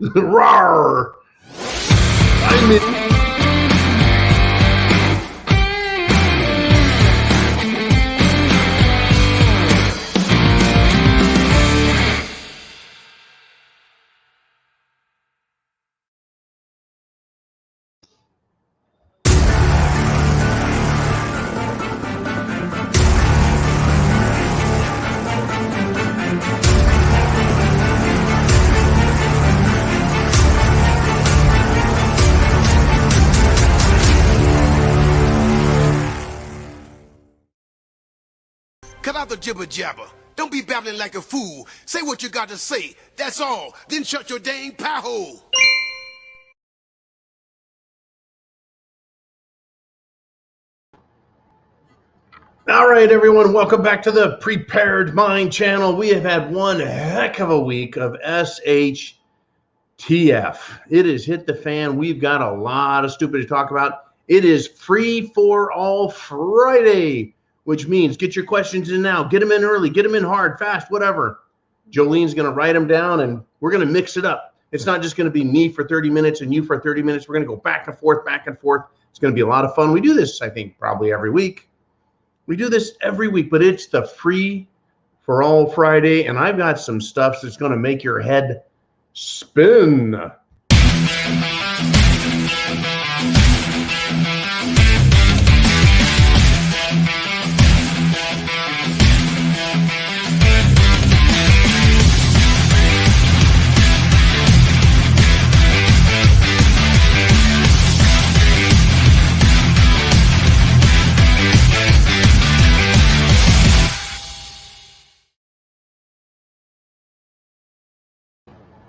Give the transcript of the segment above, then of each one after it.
Rawr! I'm in. Cut out the jibber jabber. Don't be babbling like a fool. Say what you got to say. That's all. Then shut your dang pie hole. All right, everyone, welcome back to the Prepared Mind channel. We have had one heck of a week of SHTF. It has hit the fan. We've got a lot of stupid to talk about. It is Free for All Friday, which means get your questions in now. Get them in early. Get them in hard, fast, whatever. Jolene's going to write them down, and we're going to mix it up. It's not just going to be me for 30 minutes and you for 30 minutes. We're going to go back and forth, back and forth. It's going to be a lot of fun. We do this, I think, probably every week. We do this every week, but it's the Free for All Friday, and I've got some stuff that's going to make your head spin.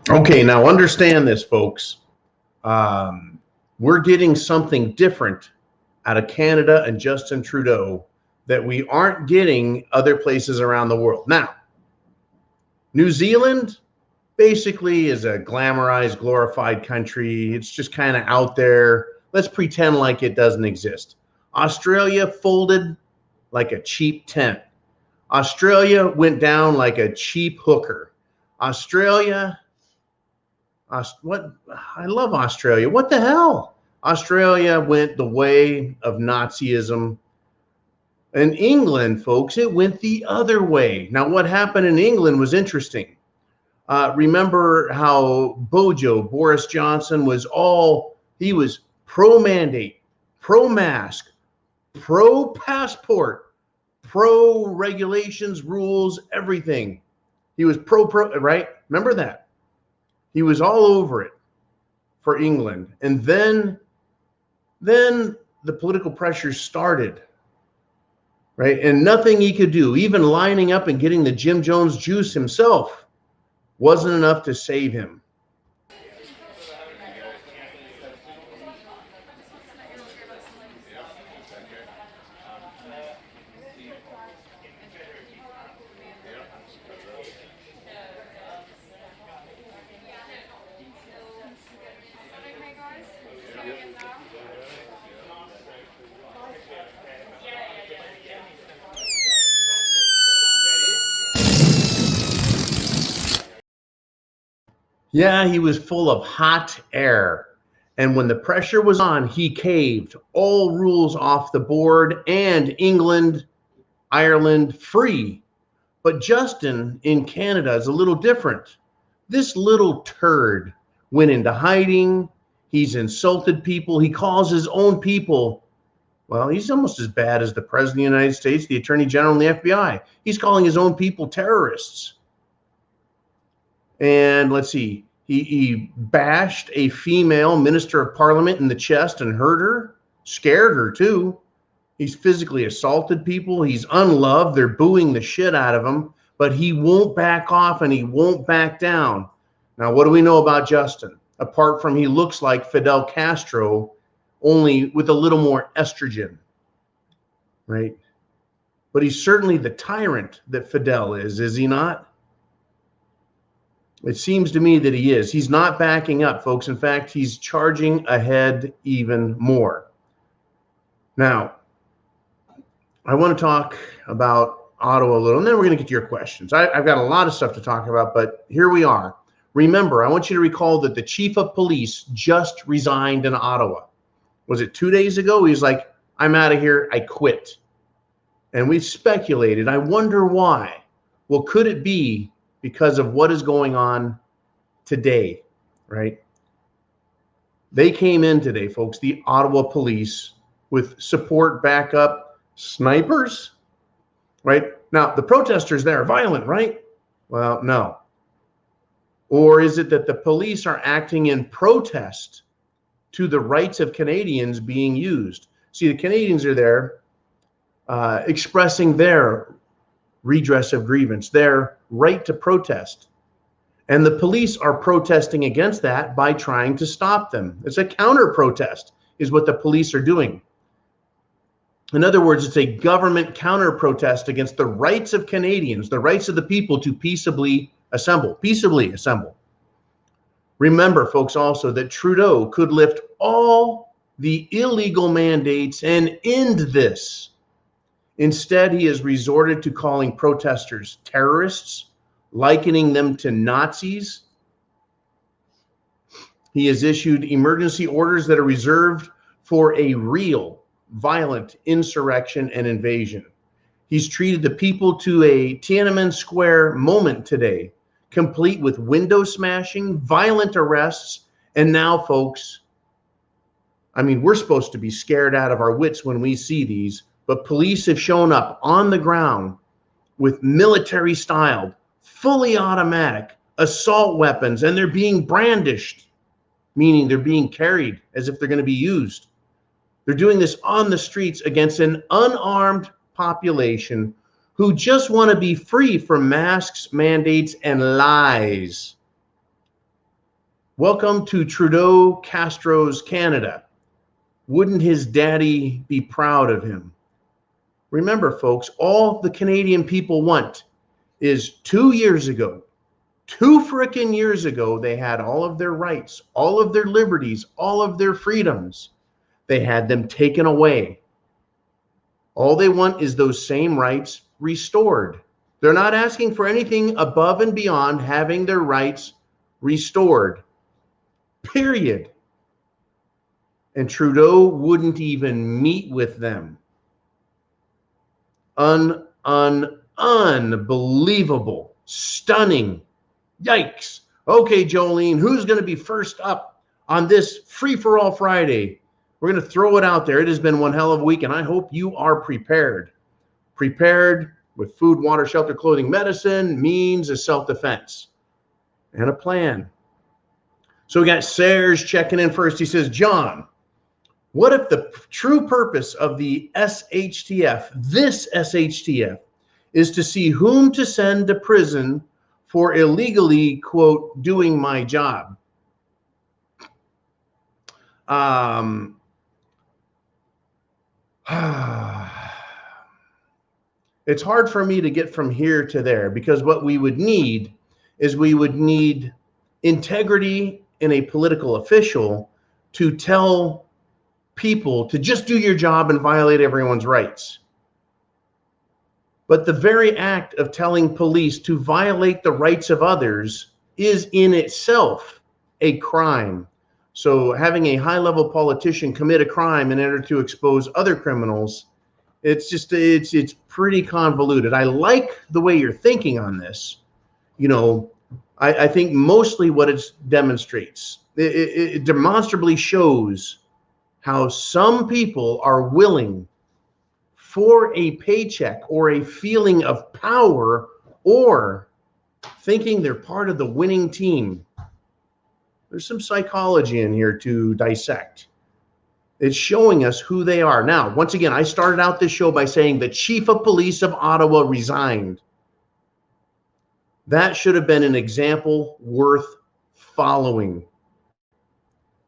Okay, now understand this, folks. We're getting something different out of Canada and Justin Trudeau that we aren't getting other places around the world. Now, New Zealand basically is a glamorized, glorified country. It's just kind of out there. Let's pretend like it doesn't exist. Australia folded like a cheap tent. Australia went down like a cheap hooker. Australia... What? I love Australia. What the hell? Australia went the way of Nazism. And England, folks, it went the other way. Now, what happened in England was interesting. Remember how Boris Johnson was he was pro-mandate, pro-mask, pro-passport, pro-regulations, rules, everything. He was right? Remember that? He was all over it for England. And then the political pressure started, right? And nothing he could do, even lining up and getting the Jim Jones juice himself, wasn't enough to save him. Yeah, he was full of hot air. And when the pressure was on, he caved. All rules off the board, and England, Ireland free. But Justin in Canada is a little different. This little turd went into hiding. He's insulted people. He calls his own people. Well, he's almost as bad as the President of the United States, the Attorney General, and the FBI. He's calling his own people terrorists. And let's see, he bashed a female minister of parliament in the chest and hurt her, scared her too. He's physically assaulted people. He's unloved. They're booing the shit out of him, but he won't back off and he won't back down. Now, what do we know about Justin? Apart from he looks like Fidel Castro, only with a little more estrogen, right? But he's certainly the tyrant that Fidel is he not? It seems to me that he is. He's not backing up, folks. In fact, he's charging ahead even more. Now, I want to talk about Ottawa a little, and then we're going to get to your questions. I've got a lot of stuff to talk about, but here we are. Remember, I want you to recall that the chief of police just resigned in Ottawa. Was it 2 days ago? He's like, I'm out of here. I quit. And we've speculated. I wonder why. Well, could it be because of what is going on today, right? They came in today, folks, the Ottawa police, with support, backup, snipers, right? Now, the protesters there are violent, right? Well, no. Or is it that the police are acting in protest to the rights of Canadians being used? See, the Canadians are there expressing their redress of grievance, their right to protest. And the police are protesting against that by trying to stop them. It's a counter protest is what the police are doing. In other words, it's a government counter protest against the rights of Canadians, the rights of the people to peaceably assemble. Peaceably assemble. Remember, folks, also that Trudeau could lift all the illegal mandates and end this. Instead, he has resorted to calling protesters terrorists, likening them to Nazis. He has issued emergency orders that are reserved for a real violent insurrection and invasion. He's treated the people to a Tiananmen Square moment today, complete with window smashing, violent arrests, and now, folks, I mean, we're supposed to be scared out of our wits when we see these, but police have shown up on the ground with military-styled, fully automatic assault weapons, and they're being brandished, meaning they're being carried as if they're going to be used. They're doing this on the streets against an unarmed population who just want to be free from masks, mandates, and lies. Welcome to Trudeau Castro's Canada. Wouldn't his daddy be proud of him? Remember, folks, all the Canadian people want is 2 years ago, 2 frickin' years ago, they had all of their rights, all of their liberties, all of their freedoms. They had them taken away. All they want is those same rights restored. They're not asking for anything above and beyond having their rights restored. Period. And Trudeau wouldn't even meet with them. Unbelievable. Stunning. Yikes. Okay, Jolene, who's going to be first up on this Free-for-All Friday? We're going to throw it out there. It has been one hell of a week, and I hope you are prepared. Prepared with food, water, shelter, clothing, medicine, means of self-defense, and a plan. So we got Serge checking in first. He says, John, what if the true purpose of the SHTF, this SHTF, is to see whom to send to prison for illegally, quote, doing my job? It's hard for me to get from here to there, because what we would need is we would need integrity in a political official to tell people to just do your job and violate everyone's rights. But the very act of telling police to violate the rights of others is in itself a crime. So having a high-level politician commit a crime in order to expose other criminals, it's pretty convoluted. I like the way you're thinking on this. You know, I think mostly what it demonstrates, it demonstrably shows how some people are willing for a paycheck or a feeling of power or thinking they're part of the winning team. There's some psychology in here to dissect. It's showing us who they are. Now, once again, I started out this show by saying the chief of police of Ottawa resigned. That should have been an example worth following.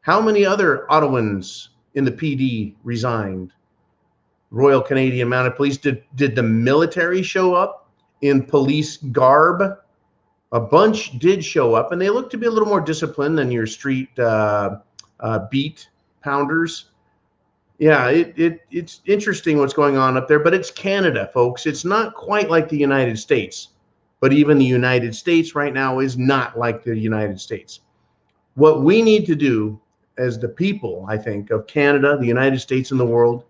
How many other Ottawans in the PD resigned? Royal Canadian Mounted Police. Did the military show up in police garb? A bunch did show up, and they look to be a little more disciplined than your street beat pounders. Yeah, it's interesting what's going on up there, but it's Canada, folks. It's not quite like the United States. But even the United States right now is not like the United States. What we need to do as the people, I think, of Canada, the United States, and the world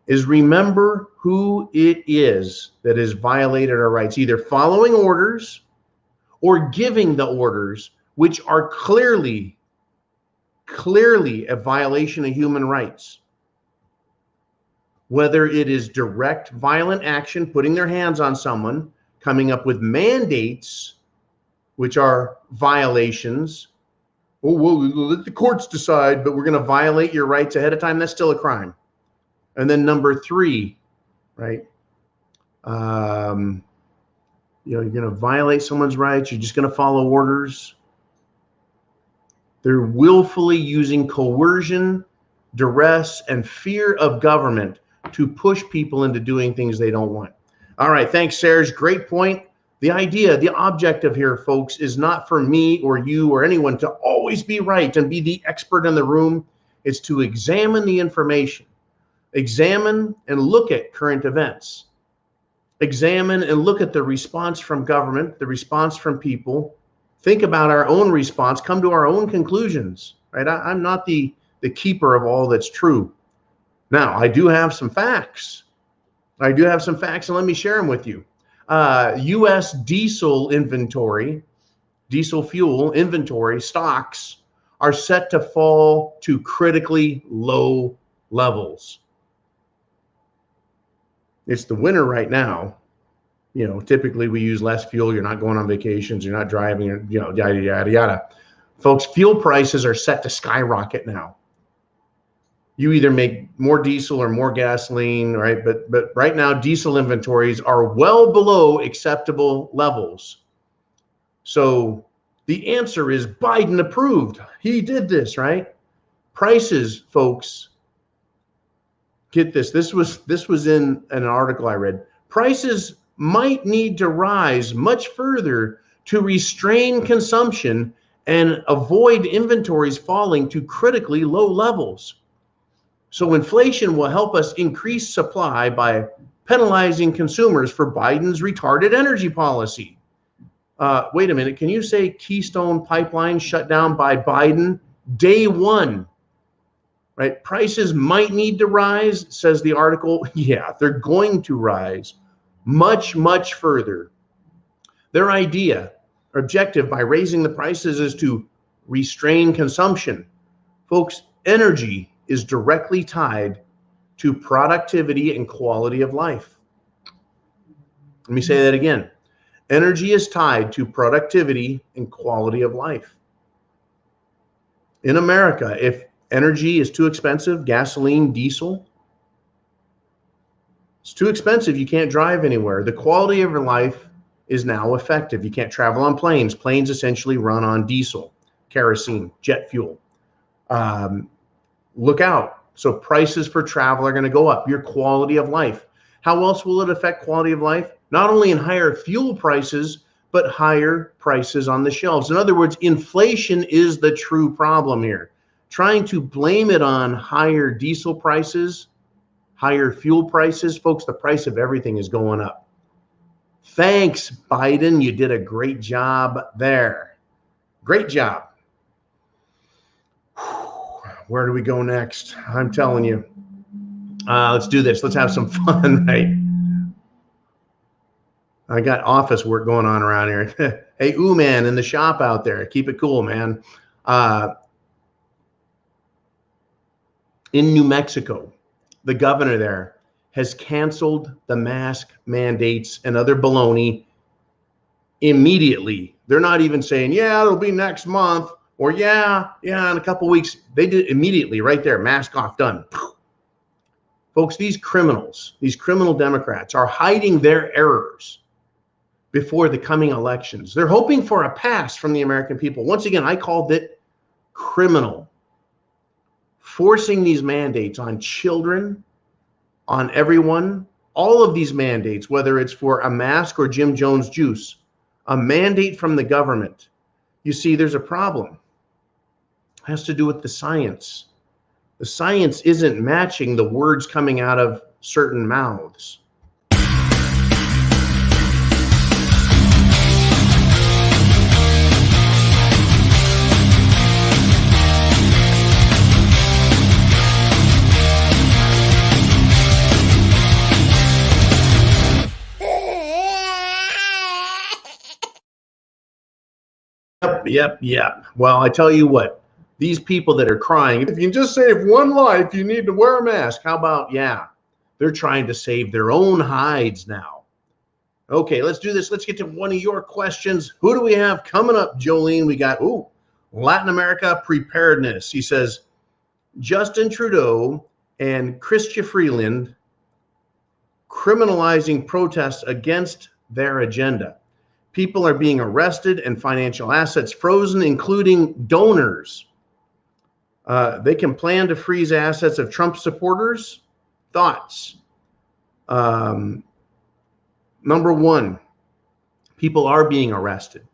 is remember who it is that has violated our rights, either following orders or giving the orders, which are clearly a violation of human rights. Whether it is direct violent action, putting their hands on someone, coming up with mandates, which are violations. Oh, well, let the courts decide, but we're going to violate your rights ahead of time. That's still a crime. And then number 3, right? You're going to violate someone's rights. You're just going to follow orders. They're willfully using coercion, duress, and fear of government to push people into doing things they don't want. All right. Thanks, Serge. Great point. The idea, the objective here, folks, is not for me or you or anyone to always be right and be the expert in the room. It's to examine the information, examine and look at current events, examine and look at the response from government, the response from people, think about our own response, come to our own conclusions, right? I'm not the keeper of all that's true. Now, I do have some facts. And let me share them with you. U.S. diesel inventory, diesel fuel inventory stocks are set to fall to critically low levels. It's the winter right now. Typically we use less fuel. You're not going on vacations. You're not driving, yada, yada, yada. Folks, fuel prices are set to skyrocket now. You either make more diesel or more gasoline, right? But right now, diesel inventories are well below acceptable levels. So the answer is Biden approved. He did this, right? Prices, folks, get this. This was in an article I read. Prices might need to rise much further to restrain consumption and avoid inventories falling to critically low levels. So inflation will help us increase supply by penalizing consumers for Biden's retarded energy policy. Wait a minute, can you say Keystone Pipeline shut down by Biden day 1? Right? Prices might need to rise, says the article. Yeah, they're going to rise much, much further. Their idea or objective by raising the prices is to restrain consumption. Folks, energy is directly tied to productivity and quality of life. Let me say that again. Energy is tied to productivity and quality of life. In America, if energy is too expensive, gasoline, diesel, it's too expensive, you can't drive anywhere. The quality of your life is now effective. You can't travel on planes. Planes essentially run on diesel, kerosene, jet fuel. Look out. So prices for travel are going to go up. Your quality of life. How else will it affect quality of life? Not only in higher fuel prices, but higher prices on the shelves. In other words, inflation is the true problem here. Trying to blame it on higher diesel prices, higher fuel prices, folks, the price of everything is going up. Thanks, Biden. You did a great job there. Great job. Where do we go next? I'm telling you. Let's do this. Let's have some fun, right? I got office work going on around here. Hey, man, in the shop out there. Keep it cool, man. In New Mexico, the governor there has canceled the mask mandates and other baloney immediately. They're not even saying, yeah, it'll be next month. Or yeah, in a couple weeks. They did immediately right there. Mask off, done. Folks, these criminal Democrats are hiding their errors before the coming elections. They're hoping for a pass from the American people. Once again, I called it criminal. Forcing these mandates on children, on everyone, all of these mandates, whether it's for a mask or Jim Jones juice, a mandate from the government. You see, there's a problem. It has to do with the science. The science isn't matching the words coming out of certain mouths. Yep. Well, I tell you what, these people that are crying, if you can just save one life, you need to wear a mask. How about, they're trying to save their own hides now. Okay, let's do this. Let's get to one of your questions. Who do we have coming up, Jolene? We got, Latin America preparedness. He says, Justin Trudeau and Chrystia Freeland criminalizing protests against their agenda. People are being arrested and financial assets frozen, including donors. They can plan to freeze assets of Trump supporters. Thoughts? Number one, people are being arrested.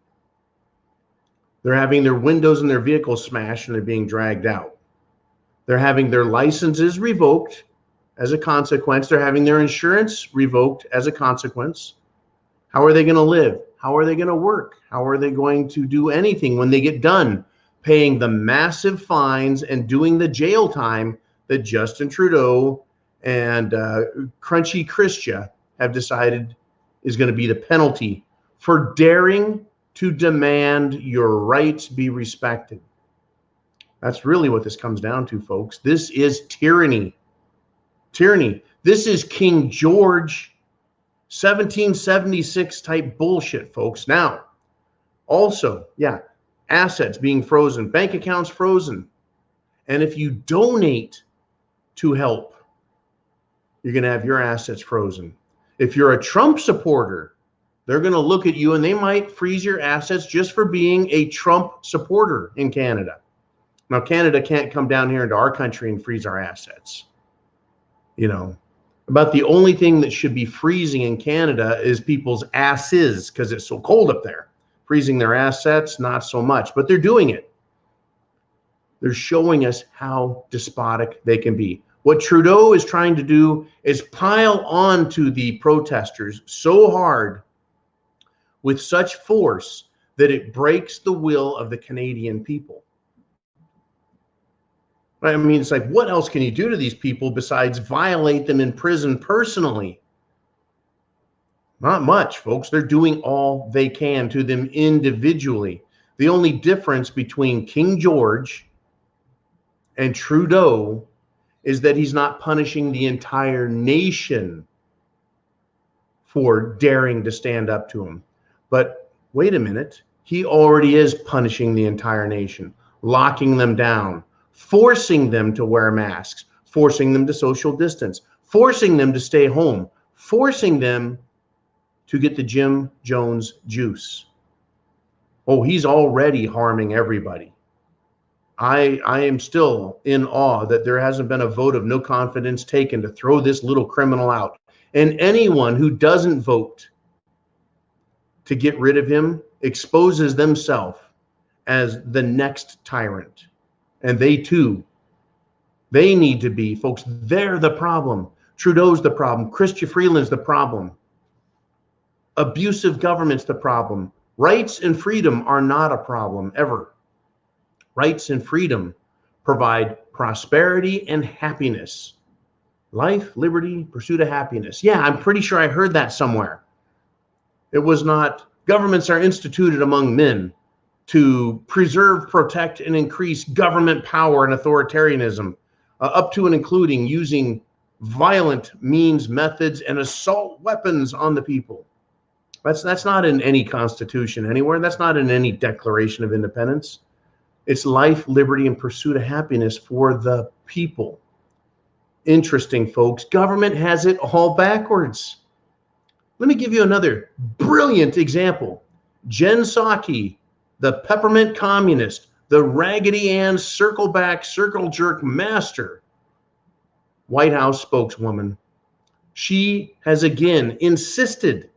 They're having their windows in their vehicles smashed and they're being dragged out. They're having their licenses revoked as a consequence. They're having their insurance revoked as a consequence. How are they going to live? How are they going to work? How are they going to do anything when they get done paying the massive fines and doing the jail time that Justin Trudeau and Crunchy Chrystia have decided is going to be the penalty for daring to demand your rights be respected? That's really what this comes down to, folks. This is tyranny. Tyranny. This is King George 1776 type bullshit, folks. Now, also, assets being frozen, bank accounts frozen. And if you donate to help, you're going to have your assets frozen. If you're a Trump supporter, they're going to look at you and they might freeze your assets just for being a Trump supporter in Canada. Now, Canada can't come down here into our country and freeze our assets. About the only thing that should be freezing in Canada is people's asses because it's so cold up there. Freezing their assets, not so much, but they're doing it. They're showing us how despotic they can be. What Trudeau is trying to do is pile on to the protesters so hard with such force that it breaks the will of the Canadian people. I mean, it's like, what else can you do to these people besides violate them in prison personally? Not much, folks. They're doing all they can to them individually. The only difference between King George and Trudeau is that he's not punishing the entire nation for daring to stand up to him. But wait a minute, he already is punishing the entire nation, locking them down, forcing them to wear masks, forcing them to social distance, forcing them to stay home, forcing them to get the Jim Jones juice. Oh, he's already harming everybody. I am still in awe that there hasn't been a vote of no confidence taken to throw this little criminal out. And anyone who doesn't vote to get rid of him exposes themselves as the next tyrant. And they too, they need to be, folks, they're the problem. Trudeau's the problem. Chrystia Freeland's the problem. Abusive government's the problem. Rights and freedom are not a problem, ever. Rights and freedom provide prosperity and happiness. Life, liberty, pursuit of happiness. Yeah, I'm pretty sure I heard that somewhere. It was not, governments are instituted among men to preserve, protect, and increase government power and authoritarianism, up to and including using violent means, methods, and assault weapons on the people. That's not in any constitution anywhere. That's not in any Declaration of Independence. It's life, liberty, and pursuit of happiness for the people. Interesting, folks. Government has it all backwards. Let me give you another brilliant example. Jen Psaki, the peppermint communist, the Raggedy Ann circle back, circle jerk master, White House spokeswoman. She has again insisted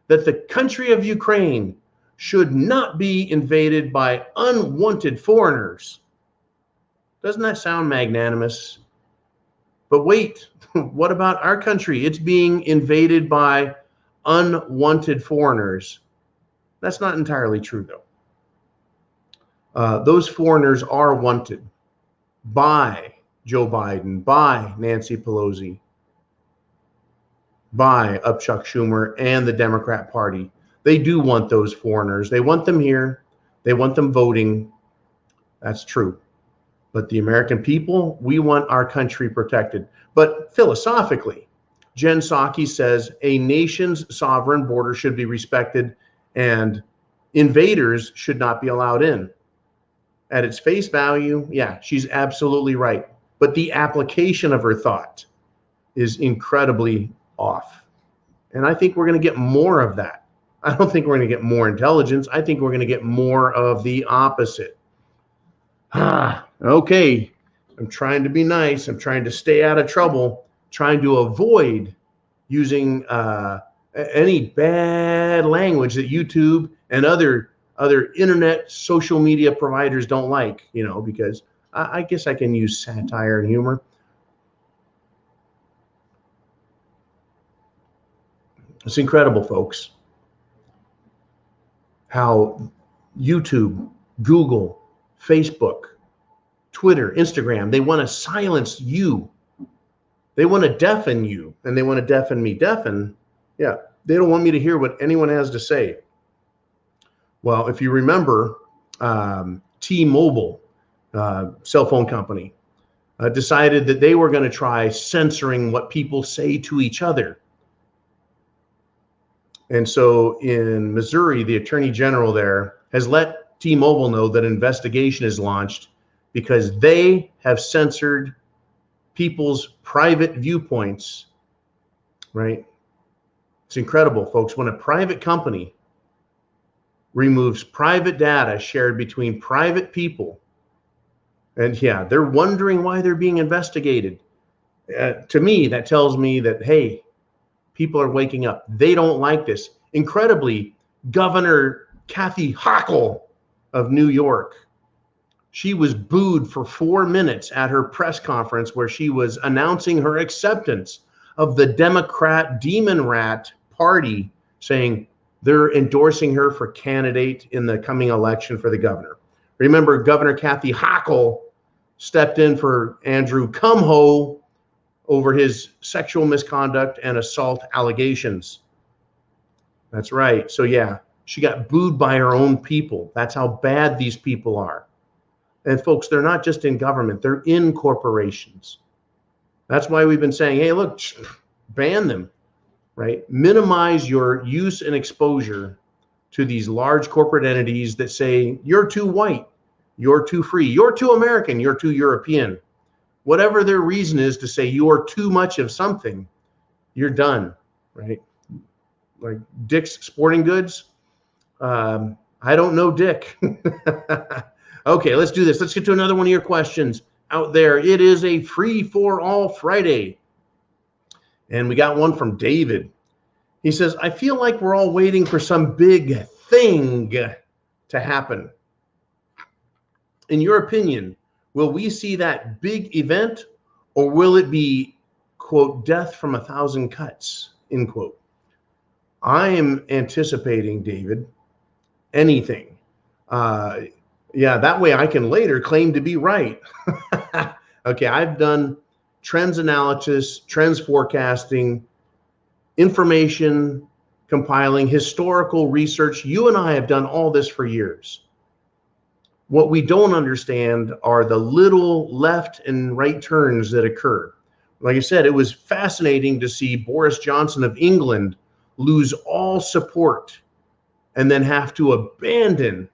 that the country of Ukraine should not be invaded by unwanted foreigners. Doesn't that sound magnanimous? But wait, what about our country? It's being invaded by unwanted foreigners. That's not entirely true, though. Those foreigners are wanted by Joe Biden, by Nancy Pelosi, by Chuck Schumer and the Democrat Party. They do want those foreigners. They want them here. They want them voting. That's true. But the American people, we want our country protected. But philosophically, Jen Psaki says a nation's sovereign border should be respected and invaders should not be allowed in. At its face value, yeah, she's absolutely right. But the application of her thought is incredibly off. And I think we're going to get more of that. I don't think we're going to get more intelligence. I think we're going to get more of the opposite. Okay. I'm trying to be nice. I'm trying to stay out of trouble, trying to avoid using any bad language that YouTube and other internet social media providers don't like, because I guess I can use satire and humor. It's incredible, folks, how YouTube, Google, Facebook, Twitter, Instagram, they want to silence you. They want to deafen you, and they want to deafen me. Deafen, yeah, they don't want me to hear what anyone has to say. Well, if you remember, T-Mobile, cell phone company, decided that they were going to try censoring what people say to each other. And so in Missouri, the attorney general there has let T-Mobile know that an investigation is launched because they have censored people's private viewpoints, right? It's incredible, folks. When a private company removes private data shared between private people, and yeah, they're wondering why they're being investigated. To me, that tells me that, hey, people are waking up. They don't like this. Incredibly, Governor Kathy Hochul of New York, she was booed for 4 minutes at her press conference where she was announcing her acceptance of the Democrat Demon Rat Party, saying they're endorsing her for candidate in the coming election for the governor. Remember, Governor Kathy Hochul stepped in for Andrew Cumho over his sexual misconduct and assault allegations. That's right. So yeah, she got booed by her own people. That's how bad these people are. And folks, they're not just in government, they're in corporations. That's why we've been saying, hey, look, ban them, right? Minimize your use and exposure to these large corporate entities that say, you're too white, you're too free, you're too American, you're too European. Whatever their reason is to say you're too much of something, you're done, right? Like Dick's Sporting Goods. I don't know Dick. Okay, let's do this. Let's get to another one of your questions out there. It is a free for all Friday. And we got one from David. He says, I feel like we're all waiting for some big thing to happen. In your opinion, will we see that big event, or will it be, quote, death from 1,000 cuts, end quote? I am anticipating, David, anything. Yeah, that way I can later claim to be right. Okay, I've done trends analysis, trends forecasting, information compiling, historical research. You and I have done all this for years. What we don't understand are the little left and right turns that occur. Like I said, it was fascinating to see Boris Johnson of England lose all support and then have to abandon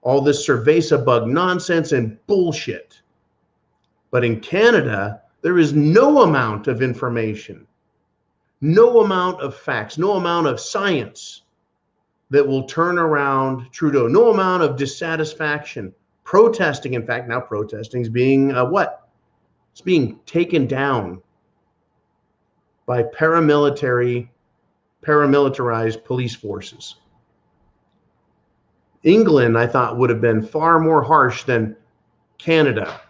all this Cerveza bug nonsense and bullshit. But in Canada, there is no amount of information, no amount of facts, no amount of science that will turn around Trudeau, no amount of dissatisfaction. Protesting, in fact, now protesting is being what? It's being taken down by paramilitarized police forces. England, I thought, would have been far more harsh than Canada.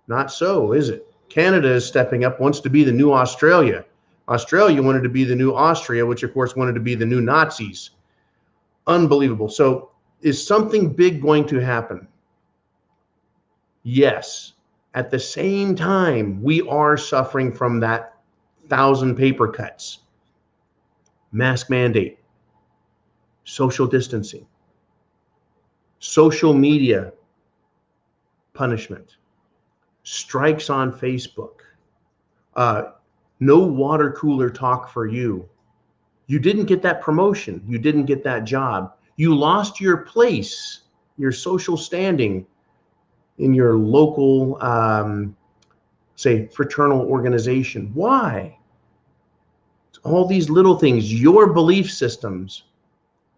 Not so, is it? Canada is stepping up, wants to be the new Australia. Australia wanted to be the new Austria, which of course wanted to be the new Nazis. Unbelievable. So is something big going to happen? Yes. At the same time, we are suffering from that 1,000 paper cuts, mask mandate, social distancing. social media punishment, strikes on Facebook, no water cooler talk for you. You didn't get that promotion. You didn't get that job. You lost your place, your social standing in your local, say, fraternal organization. Why? All these little things, your belief systems,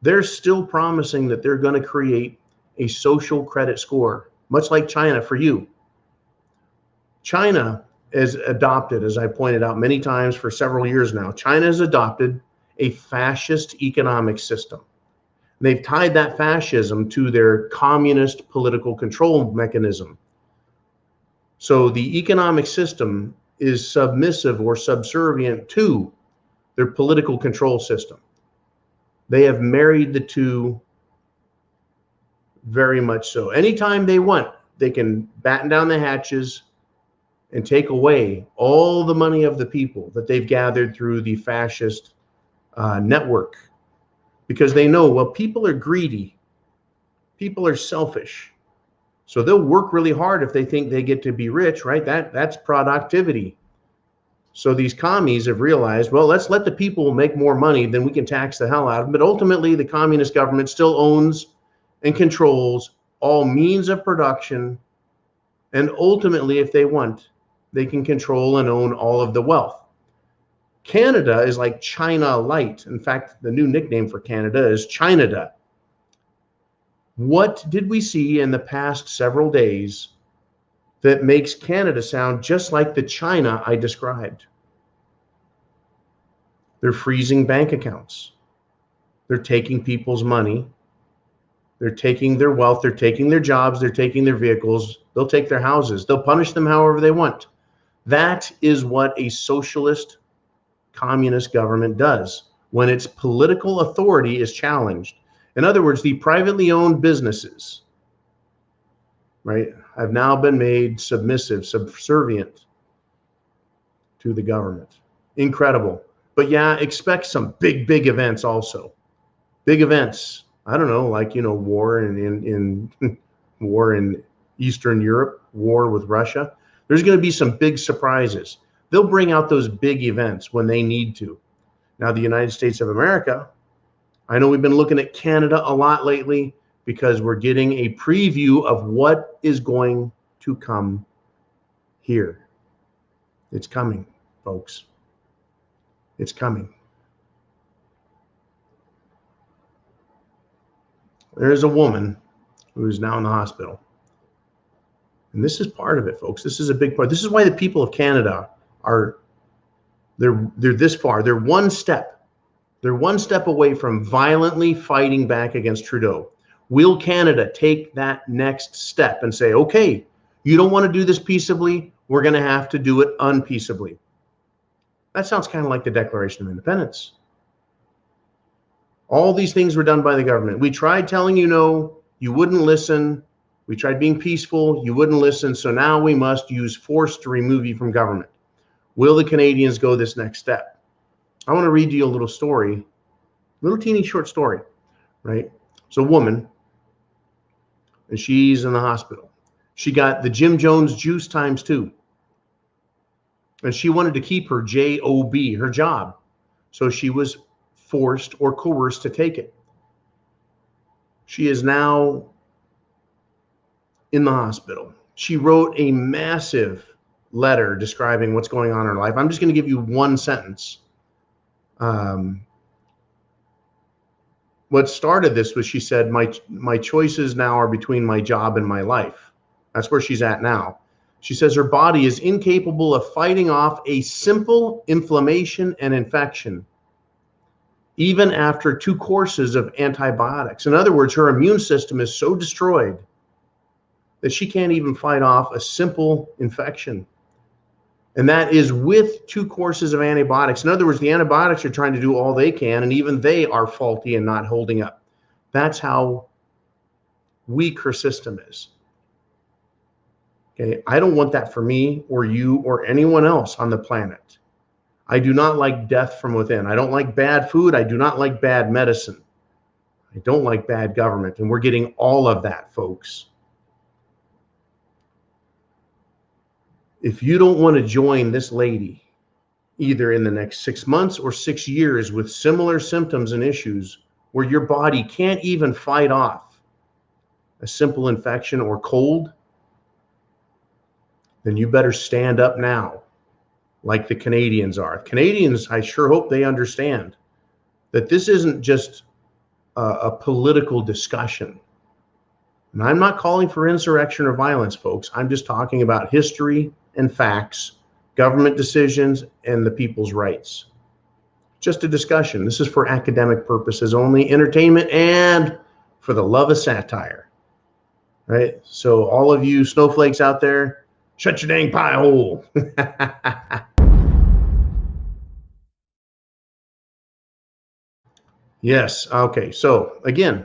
they're still promising that they're going to create a social credit score, much like China for you. China has adopted, as I pointed out many times for several years now, China has adopted a fascist economic system. They've tied that fascism to their communist political control mechanism. So the economic system is submissive or subservient to their political control system. They have married the two very much so. Anytime they want, they can batten down the hatches and take away all the money of the people that they've gathered through the fascist network, because they know, well, people are greedy, people are selfish, so they'll work really hard if they think they get to be rich, right? That's productivity. So these commies have realized, well, let's let the people make more money, then we can tax the hell out of them. But ultimately, the communist government still owns and controls all means of production, and ultimately, if they want, they can control and own all of the wealth. Canada is like China Light. In fact, the new nickname for Canada is Chinada. What did we see in the past several days that makes Canada sound just like the China I described? They're freezing bank accounts. They're taking people's money. They're taking their wealth. They're taking their jobs. They're taking their vehicles. They'll take their houses. They'll punish them however they want. That is what a socialist communist government does when its political authority is challenged. In other words, the privately owned businesses, right, have now been made submissive, subservient to the government. Incredible. But yeah, expect some big events also. Big events. I don't know, like, war in war in Eastern Europe, war with Russia. There's going to be some big surprises. They'll bring out those big events when they need to. Now, the United States of America, I know we've been looking at Canada a lot lately because we're getting a preview of what is going to come here. It's coming, folks. It's coming. There is a woman who is now in the hospital. And this is part of it, folks. This is a big part. This is why the people of Canada they're this far. They're one step away from violently fighting back against Trudeau. Will Canada take that next step and say, okay, you don't want to do this peaceably, we're going to have to do it unpeaceably? That sounds kind of like the Declaration of Independence. All these things were done by the government. We tried telling you no, you wouldn't listen. We tried being peaceful, you wouldn't listen. So now we must use force to remove you from government. Will the Canadians go this next step? I want to read you a little story, little teeny short story, right? It's a woman, and she's in the hospital. She got the Jim Jones juice ×2. And she wanted to keep her job, her job. So she was forced or coerced to take it. She is now in the hospital. She wrote a massive letter describing what's going on in her life. I'm just going to give you one sentence. What started this was, she said, my choices now are between my job and my life. That's where she's at now. She says her body is incapable of fighting off a simple inflammation and infection, even after 2 courses of antibiotics. In other words, her immune system is so destroyed that she can't even fight off a simple infection. And that is with 2 courses of antibiotics. In other words, the antibiotics are trying to do all they can, and even they are faulty and not holding up. That's how weak her system is. Okay, I don't want that for me or you or anyone else on the planet. I do not like death from within. I don't like bad food. I do not like bad medicine. I don't like bad government, and we're getting all of that, folks. If you don't want to join this lady, either in the next 6 months or 6 years with similar symptoms and issues where your body can't even fight off a simple infection or cold, then you better stand up now like the Canadians are. Canadians, I sure hope they understand that this isn't just a political discussion. And I'm not calling for insurrection or violence, folks. I'm just talking about history and facts, government decisions, and the people's rights. Just a discussion. This is for academic purposes only, entertainment, and for the love of satire. Right? So all of you snowflakes out there, shut your dang pie hole. Yes. Okay. So again,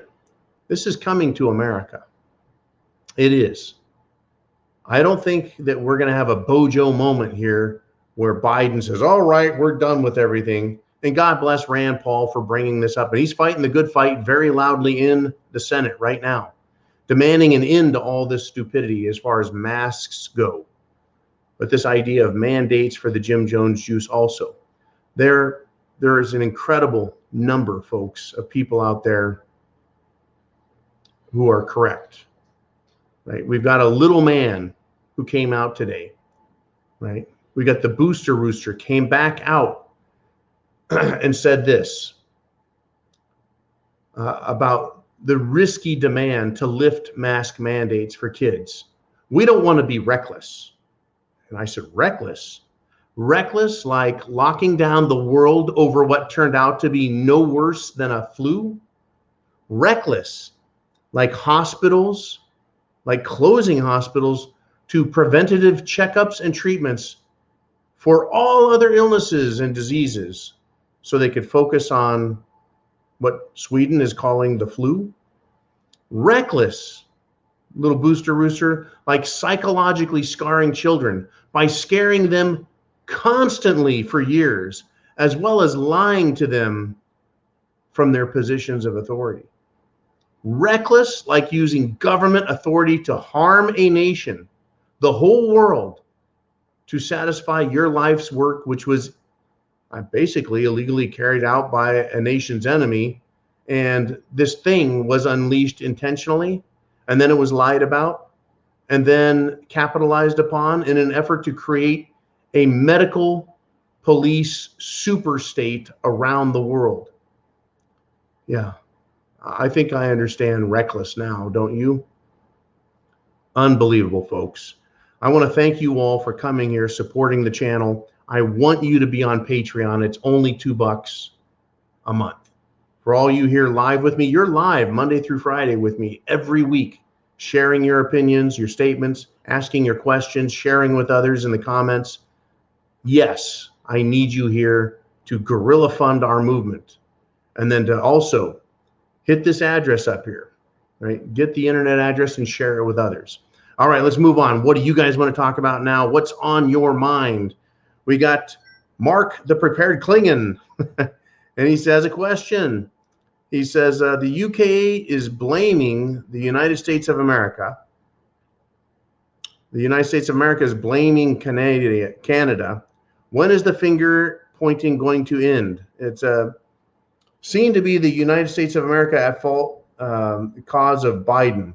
this is coming to America. It is. I don't think that we're going to have a Bojo moment here where Biden says, all right, we're done with everything. And God bless Rand Paul for bringing this up. And he's fighting the good fight very loudly in the Senate right now, demanding an end to all this stupidity as far as masks go. But this idea of mandates for the Jim Jones juice also. There is an incredible number, folks, of people out there who are correct. Right? We've got a little man who came out today. Right? We got the booster rooster came back out and said this about the risky demand to lift mask mandates for kids. We don't want to be reckless. And I said, reckless? Reckless like locking down the world over what turned out to be no worse than a flu? Reckless like hospitals, like closing hospitals to preventative checkups and treatments for all other illnesses and diseases so they could focus on what Sweden is calling the flu? Reckless, little booster rooster, like psychologically scarring children by scaring them constantly for years, as well as lying to them from their positions of authority. Reckless, like using government authority to harm a nation, the whole world, to satisfy your life's work, which was basically illegally carried out by a nation's enemy. And this thing was unleashed intentionally, and then it was lied about, and then capitalized upon in an effort to create a medical police super state around the world. Yeah, I think I understand reckless now, don't you? Unbelievable, folks. I want to thank you all for coming here, supporting the channel. I want you to be on Patreon. It's only $2 a month. For all you here live with me, you're live Monday through Friday with me every week, sharing your opinions, your statements, asking your questions, sharing with others in the comments. Yes, I need you here to guerrilla fund our movement. And then to also hit this address up here, right? Get the internet address and share it with others. All right, let's move on. What do you guys want to talk about now? What's on your mind? We got Mark the Prepared Klingon, and he says a question. He says, the UK is blaming the United States of America. The United States of America is blaming Canada. When is the finger pointing going to end? It's seen to be the United States of America at fault cause of Biden.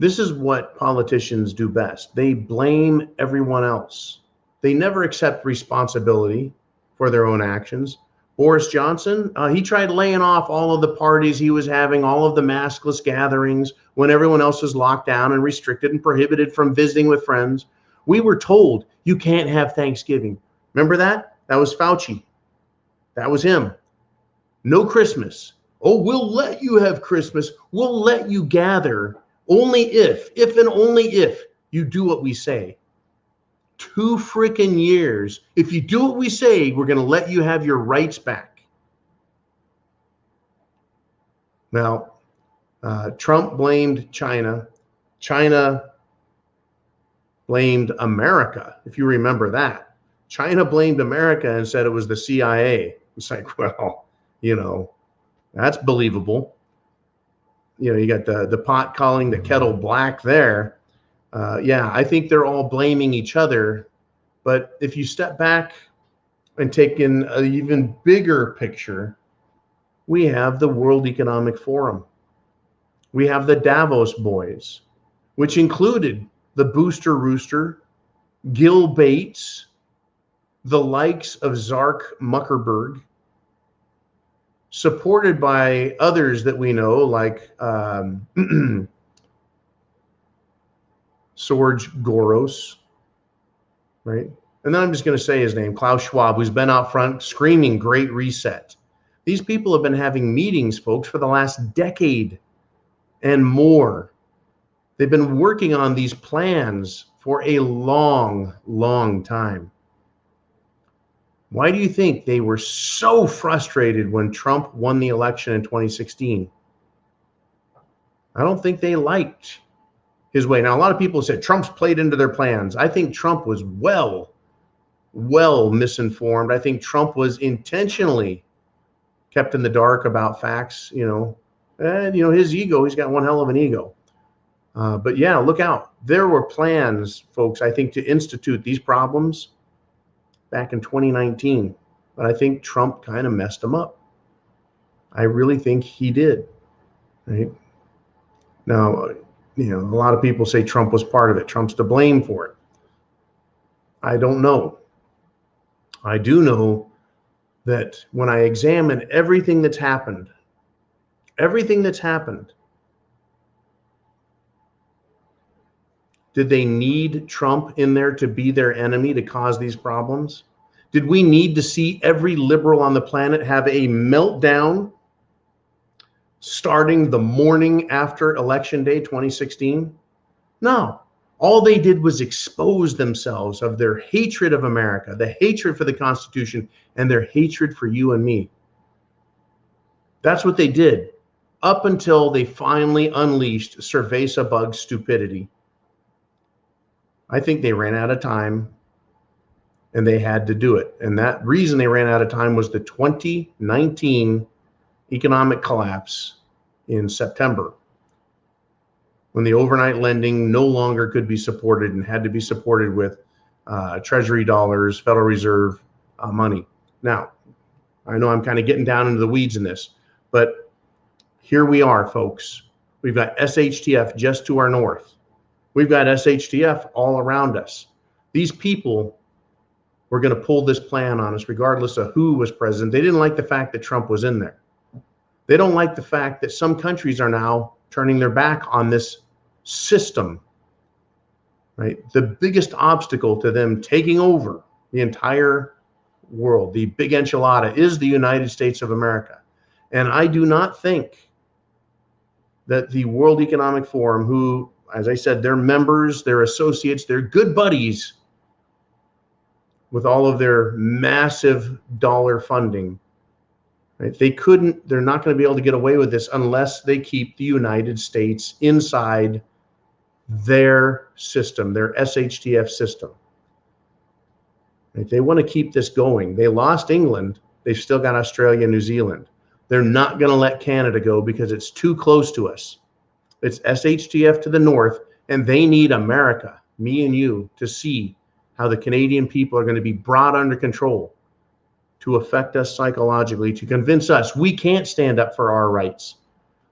This is what politicians do best. They blame everyone else. They never accept responsibility for their own actions. Boris Johnson, he tried laying off all of the parties he was having, all of the maskless gatherings when everyone else was locked down and restricted and prohibited from visiting with friends. We were told you can't have Thanksgiving. Remember that? That was Fauci. That was him. No Christmas. Oh, we'll let you have Christmas. We'll let you gather only if and only if you do what we say. 2 freaking years. If you do what we say, we're going to let you have your rights back. Now, Trump blamed China. China blamed America, if you remember that. China blamed America and said it was the CIA. It's like, well, you know, That's believable. You know, you got the pot calling the kettle black there. Yeah, I think they're all blaming each other. But if you step back and take in an even bigger picture, we have the World Economic Forum. We have the Davos boys, which included the Booster Rooster, Gil Bates, the likes of Zark Muckerberg, supported by others that we know, like Sorge Goros, right? And then I'm just going to say his name, Klaus Schwab, who's been out front screaming Great Reset. These people have been having meetings, folks, for the last decade and more. They've been working on these plans for a long, long time. Why do you think they were so frustrated when Trump won the election in 2016? I don't think they liked his way. Now, a lot of people said Trump's played into their plans. I think Trump was well misinformed. I think Trump was intentionally kept in the dark about facts, and, his ego, he's got one hell of an ego. But yeah, look out. There were plans, folks, I think, to institute these problems back in 2019. But I think Trump kind of messed them up. I really think he did. Right? Now, a lot of people say Trump was part of it. Trump's to blame for it. I don't know. I do know that when I examine everything that's happened, did they need Trump in there to be their enemy to cause these problems? Did we need to see every liberal on the planet have a meltdown starting the morning after Election Day 2016? No. All they did was expose themselves of their hatred of America, the hatred for the Constitution, and their hatred for you and me. That's what they did up until they finally unleashed Cerveza Bug stupidity. I think they ran out of time and they had to do it. And that reason they ran out of time was the 2019 economic collapse in September, when the overnight lending no longer could be supported and had to be supported with Treasury dollars, Federal Reserve money. Now, I know I'm kind of getting down into the weeds in this, but here we are, folks. We've got SHTF just to our north. We've got SHTF all around us. These people were going to pull this plan on us regardless of who was president. They didn't like the fact that Trump was in there. They don't like the fact that some countries are now turning their back on this system, right? The biggest obstacle to them taking over the entire world, the big enchilada, is the United States of America. And I do not think that the World Economic Forum, who, as I said, they're members, they're associates, they're good buddies with all of their massive dollar funding, right? They're not going to be able to get away with this unless they keep the United States inside their system, their SHTF system. Right? They want to keep this going. They lost England. They've still got Australia and New Zealand. They're not going to let Canada go because it's too close to us. It's SHTF to the north, and they need America, me and you, to see how the Canadian people are going to be brought under control to affect us psychologically, to convince us we can't stand up for our rights.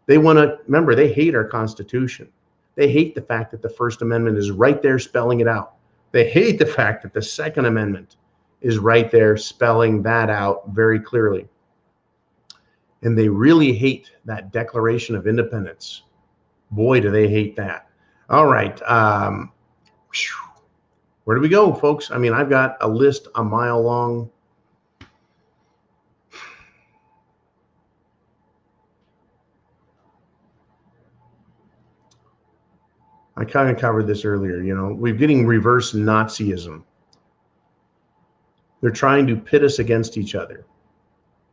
They want to, remember, they hate our Constitution. They hate the fact that the First Amendment is right there spelling it out. They hate the fact that the Second Amendment is right there spelling that out very clearly. And they really hate that Declaration of Independence. Boy, do they hate that. All right. Where do we go, folks? I mean, I've got a list a mile long. I kind of covered this earlier. We're getting reverse Nazism. They're trying to pit us against each other.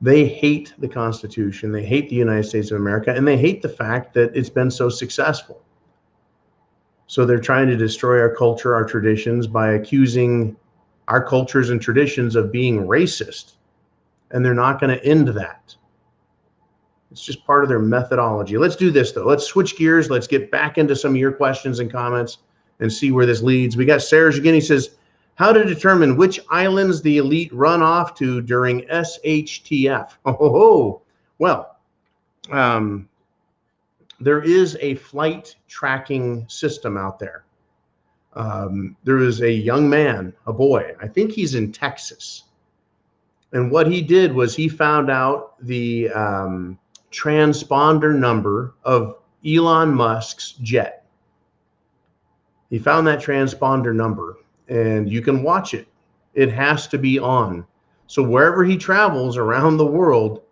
They hate the Constitution. They hate the United States of America, and they hate the fact that it's been so successful. So they're trying to destroy our culture, our traditions, by accusing our cultures and traditions of being racist. And they're not going to end that. It's just part of their methodology. Let's do this, though. Let's switch gears. Let's get back into some of your questions and comments and see where this leads. We got Sarah Jagini says, how to determine which islands the elite run off to during SHTF. Oh, well, there is a flight tracking system out there. There is a young man, a boy, I think he's in Texas. And what he did was he found out the transponder number of Elon Musk's jet. He found that transponder number, and you can watch it. It has to be on. So wherever he travels around the world,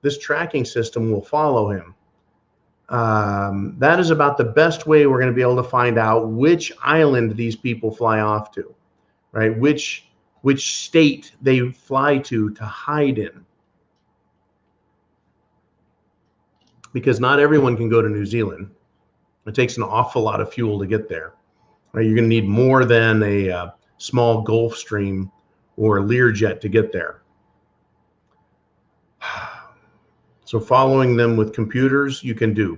this tracking system will follow him. That is about the best way we're going to be able to find out which island these people fly off to, right? Which state they fly to hide in. Because not everyone can go to New Zealand. It takes an awful lot of fuel to get there. Right? You're going to need more than a small Gulfstream or a Learjet to get there. So following them with computers, you can do.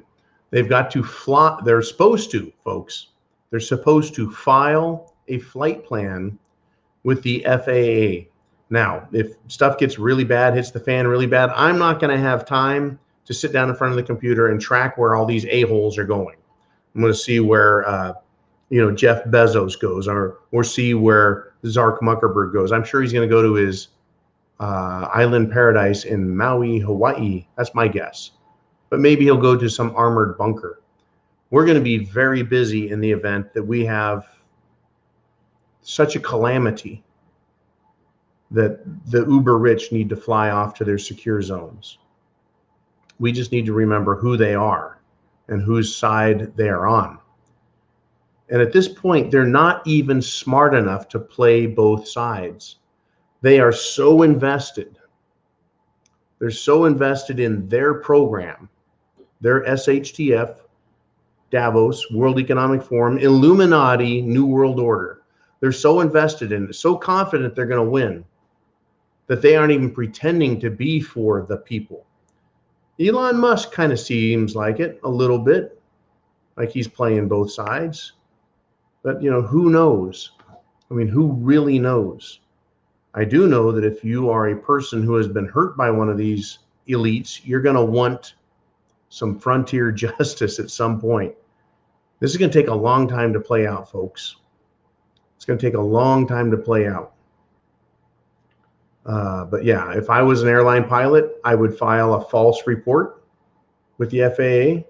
They've got to fly. They're supposed to, folks. They're supposed to file a flight plan with the FAA. Now, if stuff gets really bad, hits the fan really bad, I'm not going to have time to sit down in front of the computer and track where all these a-holes are going. I'm going to see where Jeff Bezos goes, or see where Zark Zuckerberg goes. I'm sure he's going to go to his island paradise in Maui, Hawaii. That's my guess. But maybe he'll go to some armored bunker. We're going to be very busy in the event that we have such a calamity that the uber rich need to fly off to their secure zones. We just need to remember who they are and whose side they are on. And at this point, they're not even smart enough to play both sides. They are so invested. They're so invested in their program, their SHTF, Davos, World Economic Forum, Illuminati, New World Order. They're so invested in it, so confident they're going to win, that they aren't even pretending to be for the people. Elon Musk kind of seems like it a little bit, like he's playing both sides. But, who knows? I mean, who really knows? I do know that if you are a person who has been hurt by one of these elites, you're going to want some frontier justice at some point. This is going to take a long time to play out, folks. It's going to take a long time to play out. But yeah, if I was an airline pilot, I would file a false report with the FAA.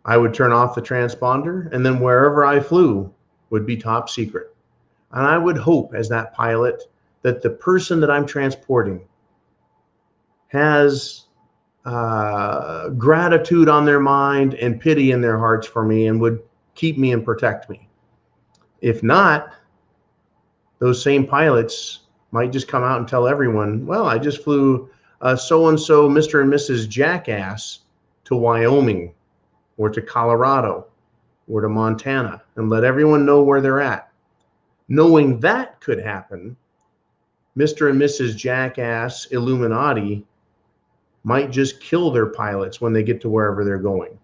I would turn off the transponder, and then wherever I flew would be top secret. And I would hope, as that pilot, that the person that I'm transporting has gratitude on their mind and pity in their hearts for me and would keep me and protect me. If not, those same pilots might just come out and tell everyone, well, I just flew so-and-so Mr. and Mrs. Jackass to Wyoming or to Colorado or to Montana, and let everyone know where they're at. Knowing that could happen, Mr. and Mrs. Jackass Illuminati might just kill their pilots when they get to wherever they're going,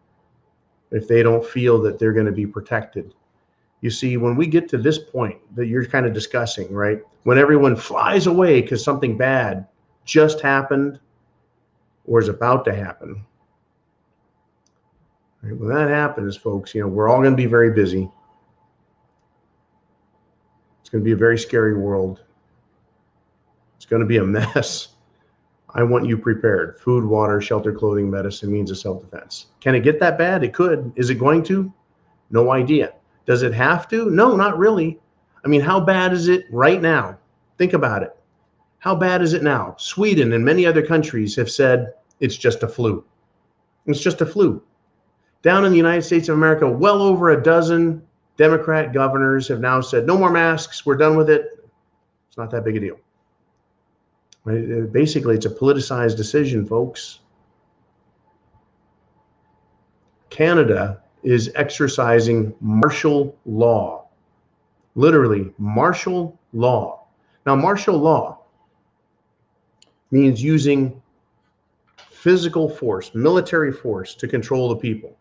if they don't feel that they're going to be protected. You see, when we get to this point that you're kind of discussing, right? When everyone flies away because something bad just happened or is about to happen. Right? When that happens, folks, we're all going to be very busy. It's going to be a very scary world. It's going to be a mess. I want you prepared. Food, water, shelter, clothing, medicine, means of self-defense. Can it get that bad? It could. Is it going to? No idea. Does it have to? No, not really. I mean, how bad is it right now? Think about it. How bad is it now? Sweden and many other countries have said it's just a flu. It's just a flu. Down in the United States of America, well over a dozen Democrat governors have now said, no more masks. We're done with it. It's not that big a deal. Right? Basically, it's a politicized decision, folks. Canada is exercising martial law. Literally, martial law. Now, martial law means using physical force, military force to control the people.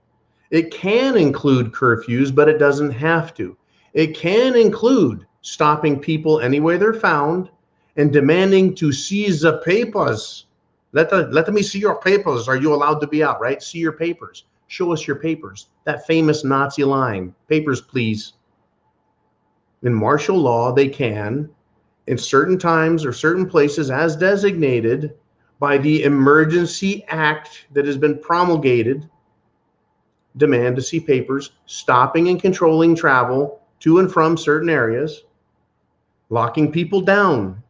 It can include curfews, but it doesn't have to. It can include stopping people anywhere they're found and demanding to seize the papers. Let me see your papers. Are you allowed to be out, right? See your papers. Show us your papers. That famous Nazi line, papers, please. In martial law, they can, in certain times or certain places as designated by the emergency act that has been promulgated, demand to see papers, stopping and controlling travel to and from certain areas, locking people down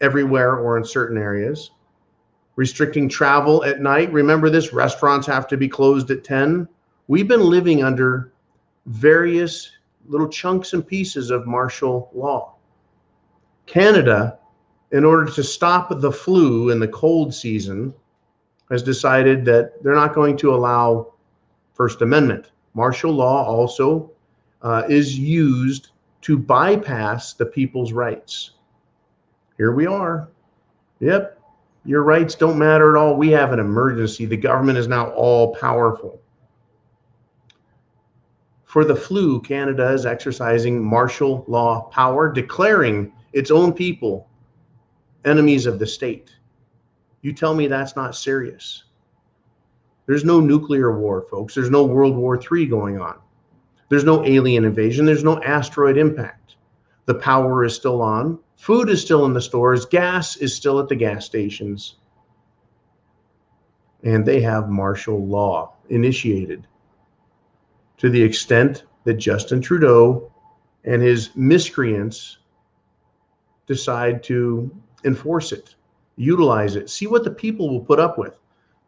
everywhere or in certain areas, restricting travel at night. Remember this, restaurants have to be closed at 10. We've been living under various little chunks and pieces of martial law. Canada, in order to stop the flu in the cold season, has decided that they're not going to allow First Amendment. Martial law also is used to bypass the people's rights. Here we are. Yep, your rights don't matter at all. We have an emergency. The government is now all powerful. For the flu, Canada is exercising martial law power, declaring its own people enemies of the state. You tell me that's not serious. There's no nuclear war, folks. There's no World War III going on. There's no alien invasion. There's no asteroid impact. The power is still on. Food is still in the stores. Gas is still at the gas stations. And they have martial law initiated to the extent that Justin Trudeau and his miscreants decide to enforce it, utilize it, see what the people will put up with.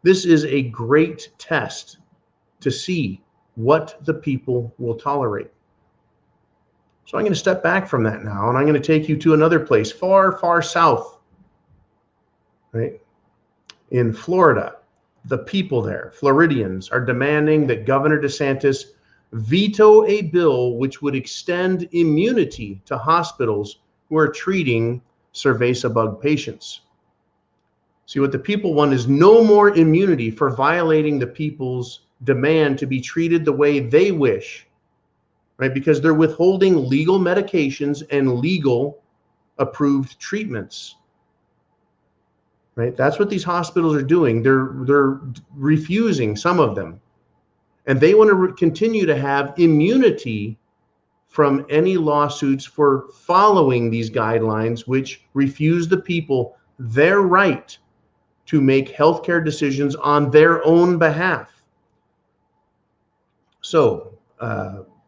This is a great test to see what the people will tolerate. So I'm going to step back from that now, and I'm going to take you to another place far, far south, right? In Florida, the people there, Floridians, are demanding that Governor DeSantis veto a bill which would extend immunity to hospitals who are treating cerveza bug patients. See, what the people want is no more immunity for violating the people's demand to be treated the way they wish, right? Because they're withholding legal medications and legal approved treatments, right? That's what these hospitals are doing. They're refusing some of them. And they want to continue to have immunity from any lawsuits for following these guidelines, which refuse the people their right to make healthcare decisions on their own behalf. So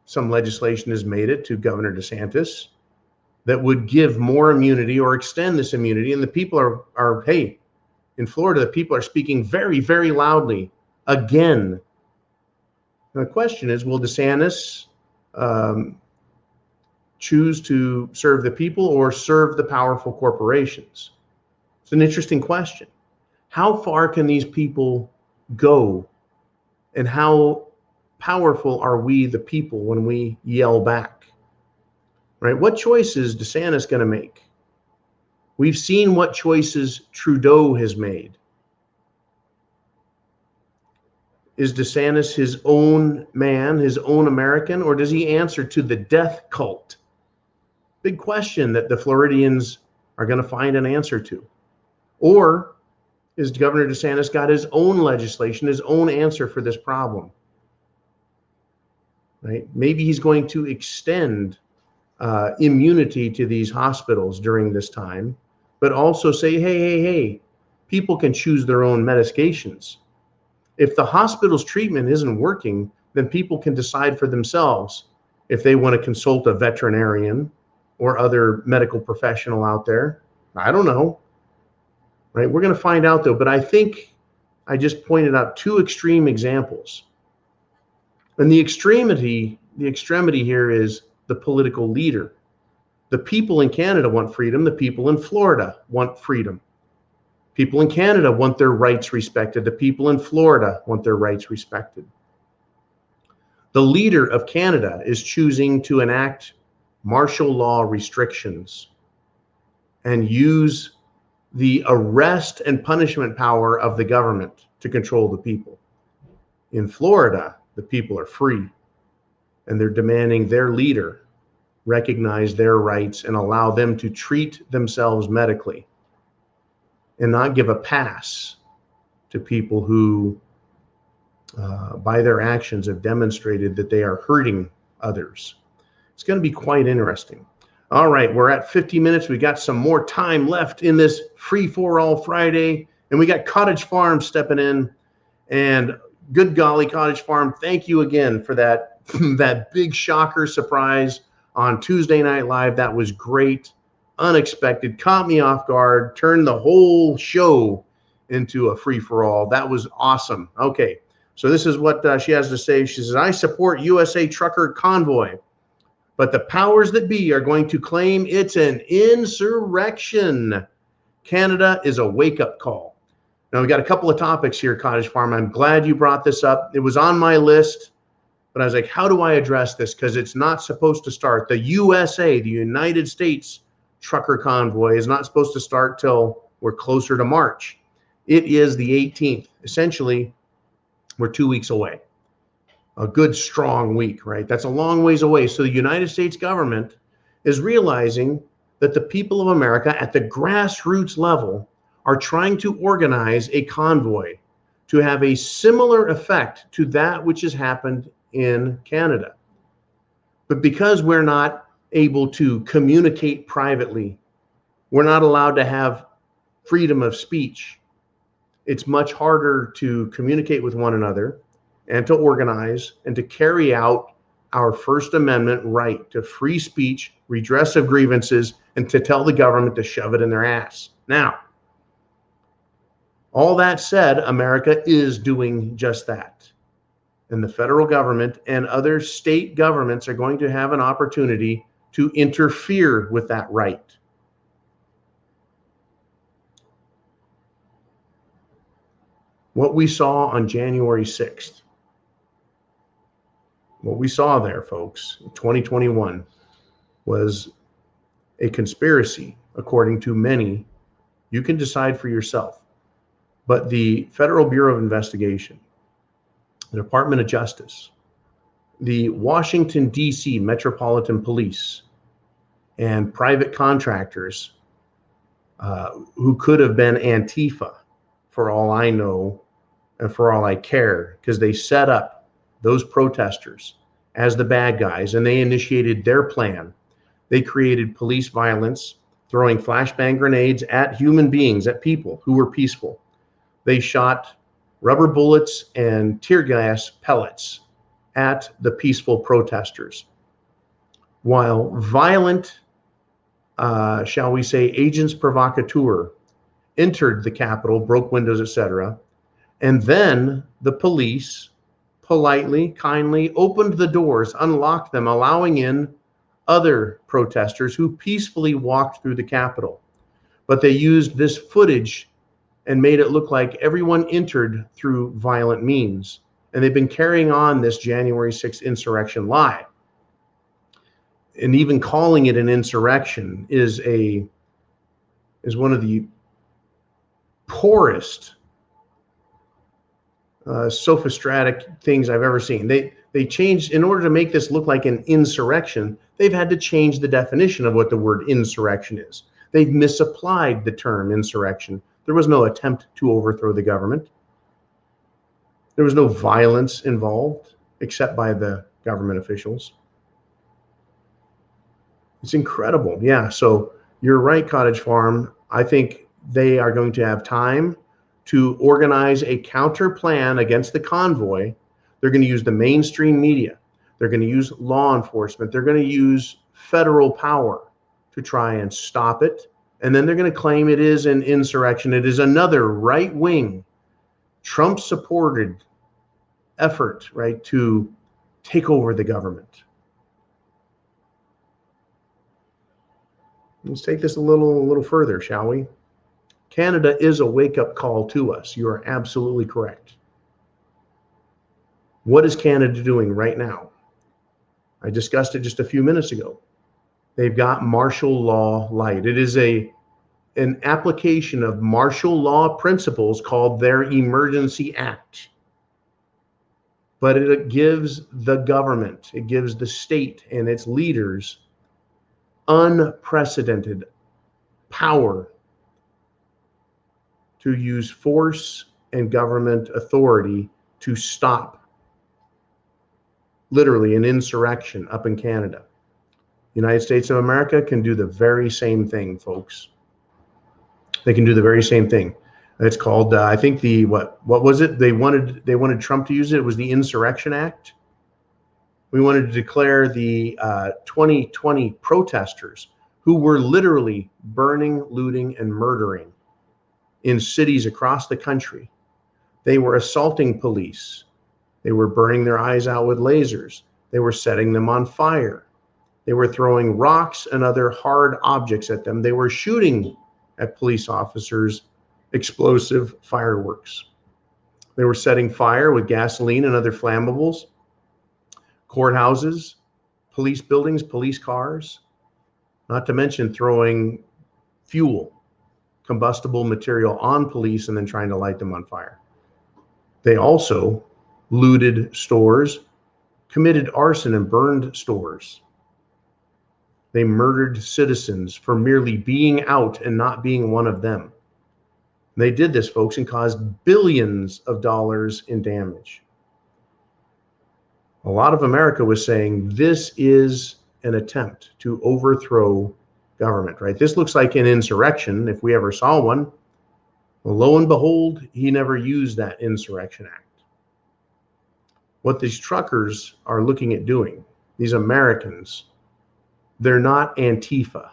some legislation has made it to Governor DeSantis that would give more immunity or extend this immunity. And the people are hey, in Florida, the people are speaking very, very loudly again. And the question is, will DeSantis choose to serve the people or serve the powerful corporations? It's an interesting question. How far can these people go? And how powerful are we, the people, when we yell back? Right? What choices is DeSantis going to make? We've seen what choices Trudeau has made. Is DeSantis his own man, his own American, or does he answer to the death cult? Big question that the Floridians are going to find an answer to. Or is Governor DeSantis got his own legislation, his own answer for this problem? Right? Maybe he's going to extend immunity to these hospitals during this time, but also say, hey, people can choose their own medications. If the hospital's treatment isn't working, then people can decide for themselves if they want to consult a veterinarian or other medical professional out there. I don't know. Right? We're going to find out, though. But I think I just pointed out two extreme examples. And the extremity here is the political leader. The people in Canada want freedom. The people in Florida want freedom. People in Canada want their rights respected. The people in Florida want their rights respected. The leader of Canada is choosing to enact martial law restrictions and use the arrest and punishment power of the government to control the people. In Florida, the people are free, and they're demanding their leader recognize their rights and allow them to treat themselves medically and not give a pass to people who, by their actions, have demonstrated that they are hurting others. It's going to be quite interesting. All right, we're at 50 minutes. We got some more time left in this Free for All Friday, and we got Cottage Farm stepping in. And good golly, Cottage Farm, thank you again for that that big shocker surprise on Tuesday Night Live. That was great, unexpected, caught me off guard, turned the whole show into a free for all. That was awesome. Okay, so this is what she has to say. She says, I support USA Trucker Convoy, but the powers that be are going to claim it's an insurrection. Canada is a wake-up call. Now, we got a couple of topics here, Cottage Farm. I'm glad you brought this up. It was on my list, but I was like, how do I address this? Because it's not supposed to start. The USA, the United States Trucker Convoy, is not supposed to start till we're closer to March. It is the 18th. Essentially, we're 2 weeks away. A good, strong week, right? That's a long ways away. So the United States government is realizing that the people of America at the grassroots level are trying to organize a convoy to have a similar effect to that which has happened in Canada. But because we're not able to communicate privately, we're not allowed to have freedom of speech, it's much harder to communicate with one another and to organize and to carry out our First Amendment right to free speech, redress of grievances, and to tell the government to shove it in their ass. Now, all that said, America is doing just that. And the federal government and other state governments are going to have an opportunity to interfere with that right. What we saw on January 6th, what we saw there, folks, in 2021 was a conspiracy, according to many. You can decide for yourself. But the Federal Bureau of Investigation, the Department of Justice, the Washington, D.C. Metropolitan Police, and private contractors who could have been Antifa, for all I know and for all I care, because they set up those protesters as the bad guys and they initiated their plan. They created police violence, throwing flashbang grenades at human beings, at people who were peaceful. They shot rubber bullets and tear gas pellets at the peaceful protesters, while violent, shall we say, agents provocateur entered the Capitol, broke windows, etc. And then the police politely, kindly opened the doors, unlocked them, allowing in other protesters who peacefully walked through the Capitol. But they used this footage and made it look like everyone entered through violent means. And they've been carrying on this January 6th insurrection lie. And even calling it an insurrection is one of the poorest sophistratic things I've ever seen. They changed, in order to make this look like an insurrection, they've had to change the definition of what the word insurrection is. They've misapplied the term insurrection. There was no attempt to overthrow the government. There was no violence involved, except by the government officials. It's incredible. Yeah, so you're right, Cottage Farm. I think they are going to have time to organize a counter plan against the convoy. They're going to use the mainstream media. They're going to use law enforcement. They're going to use federal power to try and stop it. And then they're going to claim it is an insurrection. It is another right-wing, Trump-supported effort, right, to take over the government. Let's take this a little further, shall we? Canada is a wake-up call to us. You are absolutely correct. What is Canada doing right now? I discussed it just a few minutes ago. They've got martial law light. It is a an application of martial law principles called their Emergency Act. But it gives the government, it gives the state and its leaders unprecedented power to use force and government authority to stop literally an insurrection up in Canada. The United States of America can do the very same thing, folks. They can do the very same thing. It's called, I think what was it? They wanted Trump to use it. It was the Insurrection Act. We wanted to declare the 2020 protesters who were literally burning, looting, and murdering in cities across the country. They were assaulting police. They were burning their eyes out with lasers. They were setting them on fire. They were throwing rocks and other hard objects at them. They were shooting at police officers explosive fireworks. They were setting fire with gasoline and other flammables, courthouses, police buildings, police cars, not to mention throwing fuel, combustible material on police and then trying to light them on fire. They also looted stores, committed arson and burned stores. They murdered citizens for merely being out and not being one of them. They did this, folks, and caused billions of dollars in damage. A lot of America was saying this is an attempt to overthrow government, right? This looks like an insurrection if we ever saw one. Well, lo and behold, he never used that Insurrection Act. What these truckers are looking at doing, these Americans, they're not Antifa.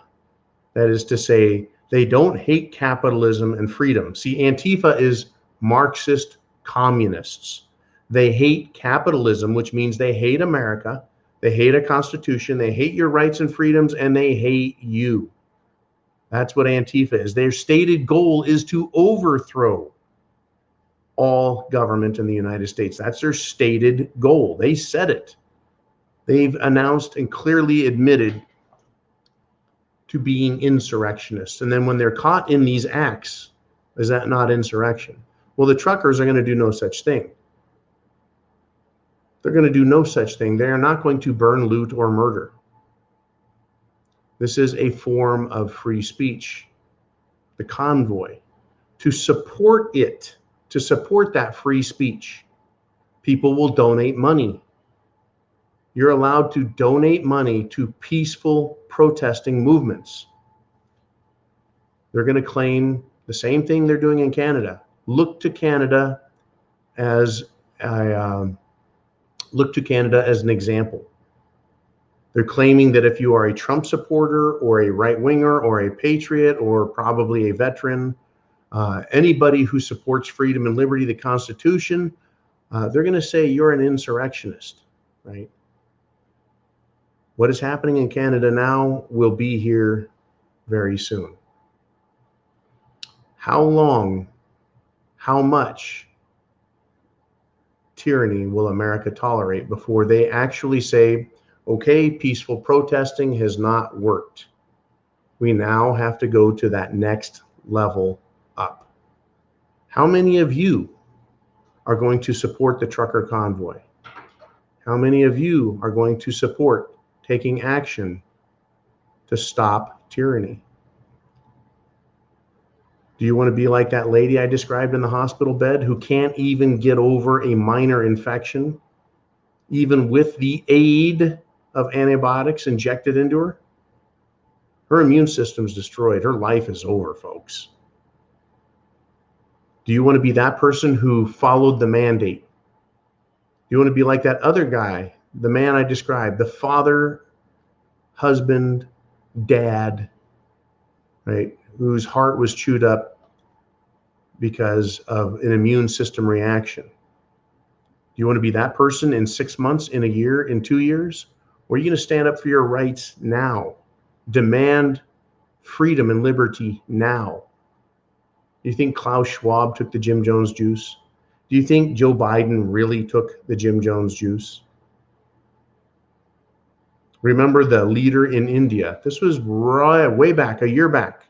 That is to say, they don't hate capitalism and freedom. See, Antifa is Marxist communists. They hate capitalism, which means they hate America. They hate a constitution. They hate your rights and freedoms, and they hate you. That's what Antifa is. Their stated goal is to overthrow all government in the United States. That's their stated goal. They said it. They've announced and clearly admitted to being insurrectionists. And then when they're caught in these acts, is that not insurrection? Well, the truckers are going to do no such thing. They're going to do no such thing. They are not going to burn, loot, or murder. This is a form of free speech. The convoy. To support it, to support that free speech, people will donate money. You're allowed to donate money to peaceful protesting movements. They're going to claim the same thing they're doing in Canada. Look to Canada as an example. They're claiming that if you are a Trump supporter or a right-winger or a patriot or probably a veteran, anybody who supports freedom and liberty, the Constitution, they're going to say you're an insurrectionist, right? What is happening in Canada now will be here very soon. How long, how much tyranny will America tolerate before they actually say, okay, peaceful protesting has not worked. We now have to go to that next level up. How many of you are going to support the trucker convoy? How many of you are going to support taking action to stop tyranny? Do you want to be like that lady I described in the hospital bed who can't even get over a minor infection, even with the aid of antibiotics injected into her? Her immune system's destroyed. Her life is over, folks. Do you want to be that person who followed the mandate? Do you want to be like that other guy, the man I described, the father, husband, dad, right, whose heart was chewed up because of an immune system reaction? Do you want to be that person in 6 months, in a year, in 2 years? Or are you going to stand up for your rights now? Demand freedom and liberty now. Do you think Klaus Schwab took the Jim Jones juice? Do you think Joe Biden really took the Jim Jones juice? Remember the leader in India. This was way back, a year back,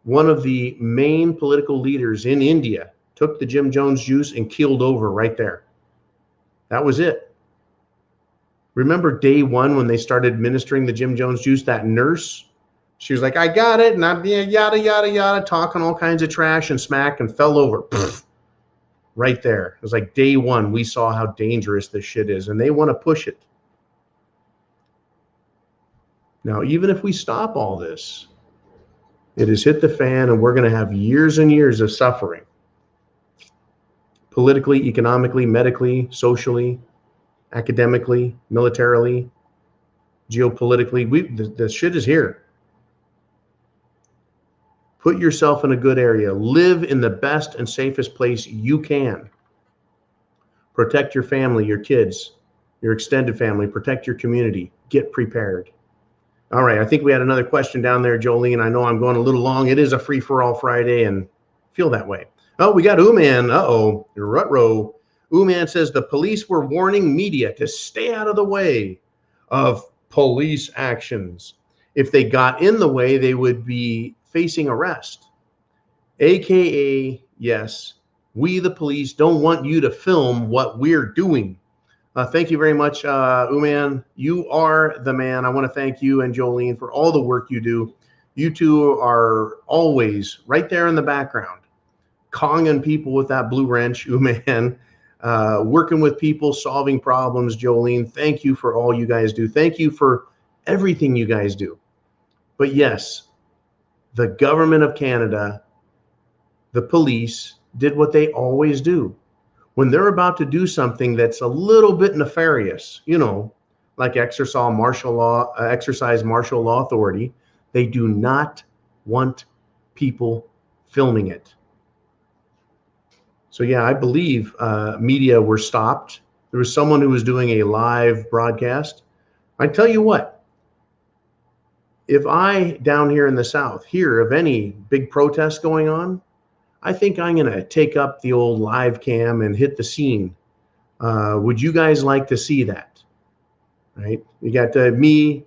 one of the main political leaders in India took the Jim Jones juice and keeled over right there. That was it. Remember day one when they started administering the Jim Jones juice, that nurse, she was like, I got it, and I'm being yada, yada, yada, talking all kinds of trash and smack, and fell over. Pfft, right there. It was like day one, we saw how dangerous this shit is, and they want to push it. Now, even if we stop all this, it has hit the fan, and we're going to have years and years of suffering. Politically, economically, medically, socially, academically, militarily, geopolitically. The shit is here. Put yourself in a good area. Live in the best and safest place you can. Protect your family, your kids, your extended family. Protect your community. Get prepared. All right, I think we had another question down there, Jolene. I know I'm going a little long. It is a free-for-all Friday, and feel that way. Oh, we got Uman. Uh-oh, Rutro. Uman says the police were warning media to stay out of the way of police actions. If they got in the way, they would be facing arrest. AKA, yes, we the police don't want you to film what we're doing. Thank you very much, Uman. You are the man. I want to thank you and Jolene for all the work you do. You two are always right there in the background, conging people with that blue wrench, Uman, working with people, solving problems, Jolene. Thank you for all you guys do. Thank you for everything you guys do. But yes, the government of Canada, the police, did what they always do. When they're about to do something that's a little bit nefarious, you know, like exercise martial law authority, they do not want people filming it. So yeah, I believe media were stopped. There was someone who was doing a live broadcast. I tell you what, if I down here in the South hear of any big protests going on, I think I'm going to take up the old live cam and hit the scene. Would you guys like to see that? Right? You got me,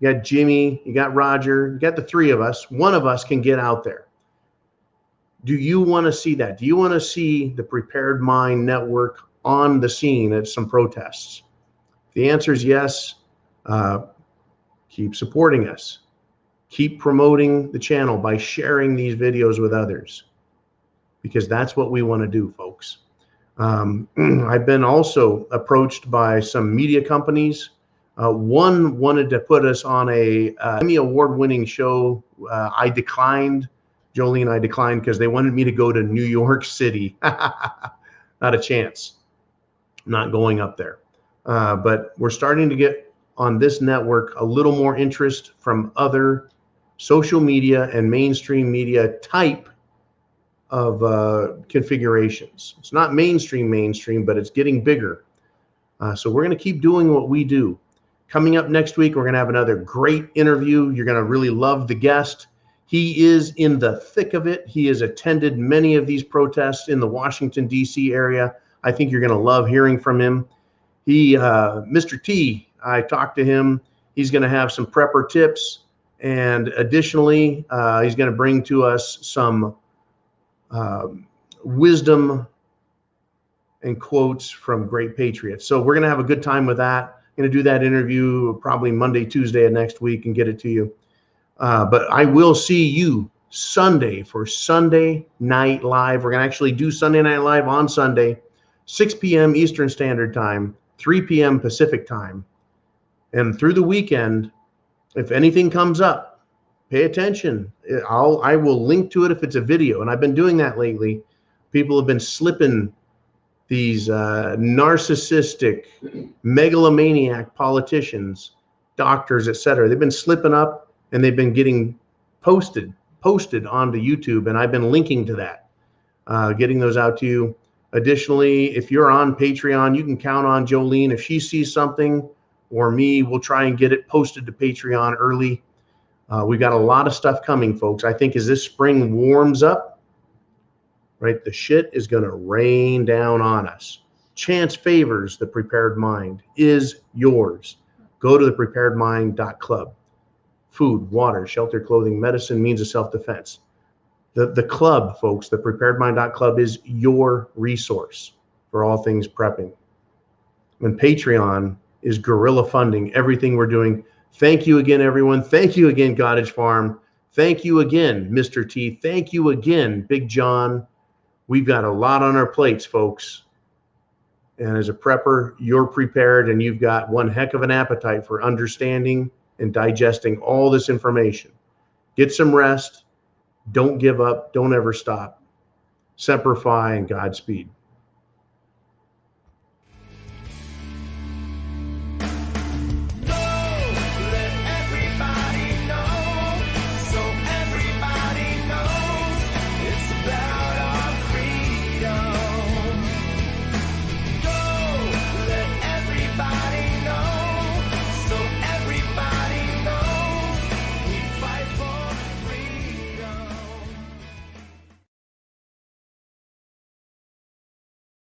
you got Jimmy, you got Roger, you got the three of us. One of us can get out there. Do you want to see that? Do you want to see the Prepared Mind Network on the scene at some protests? The answer is yes. Keep supporting us. Keep promoting the channel by sharing these videos with others, because that's what we want to do, folks. I've been also approached by some media companies. One wanted to put us on a Emmy award-winning show. I declined. Jolene, I declined because they wanted me to go to New York City. Not a chance. Not going up there. But we're starting to get on this network a little more interest from other social media and mainstream media type of configurations. It's not mainstream, but it's getting bigger. So we're going to keep doing what we do. Coming up next week, we're going to have another great interview. You're going to really love the guest. He is in the thick of it. He has attended many of these protests in the Washington, D.C. area. I think you're going to love hearing from him. Mr. T, I talked to him. He's going to have some prepper tips. And additionally, he's going to bring to us some wisdom and quotes from great patriots. So we're going to have a good time with that. I'm going to do that interview probably Monday, Tuesday of next week and get it to you. But I will see you Sunday for Sunday Night Live. We're going to actually do Sunday Night Live on Sunday, 6 p.m. Eastern Standard Time, 3 p.m. Pacific Time. And through the weekend, if anything comes up, pay attention. I will link to it if it's a video. And I've been doing that lately. People have been slipping these narcissistic, megalomaniac politicians, doctors, etc. They've been slipping up and they've been getting posted onto YouTube. And I've been linking to that, getting those out to you. Additionally, if you're on Patreon, you can count on Jolene. If she sees something, or me, we'll try and get it posted to Patreon early. We've got a lot of stuff coming, folks. I think as this spring warms up, right, the shit is going to rain down on us. Chance favors the Prepared Mind is yours. Go to thepreparedmind.club. Food, water, shelter, clothing, medicine, means of self-defense. The club, folks, the preparedmind.club is your resource for all things prepping. And Patreon is guerrilla funding everything we're doing. Thank you again, everyone. Thank you again, Cottage Farm. Thank you again, Mr. T. Thank you again, Big John. We've got a lot on our plates, folks. And as a prepper, you're prepared and you've got one heck of an appetite for understanding and digesting all this information. Get some rest. Don't give up. Don't ever stop. Semper Fi and Godspeed.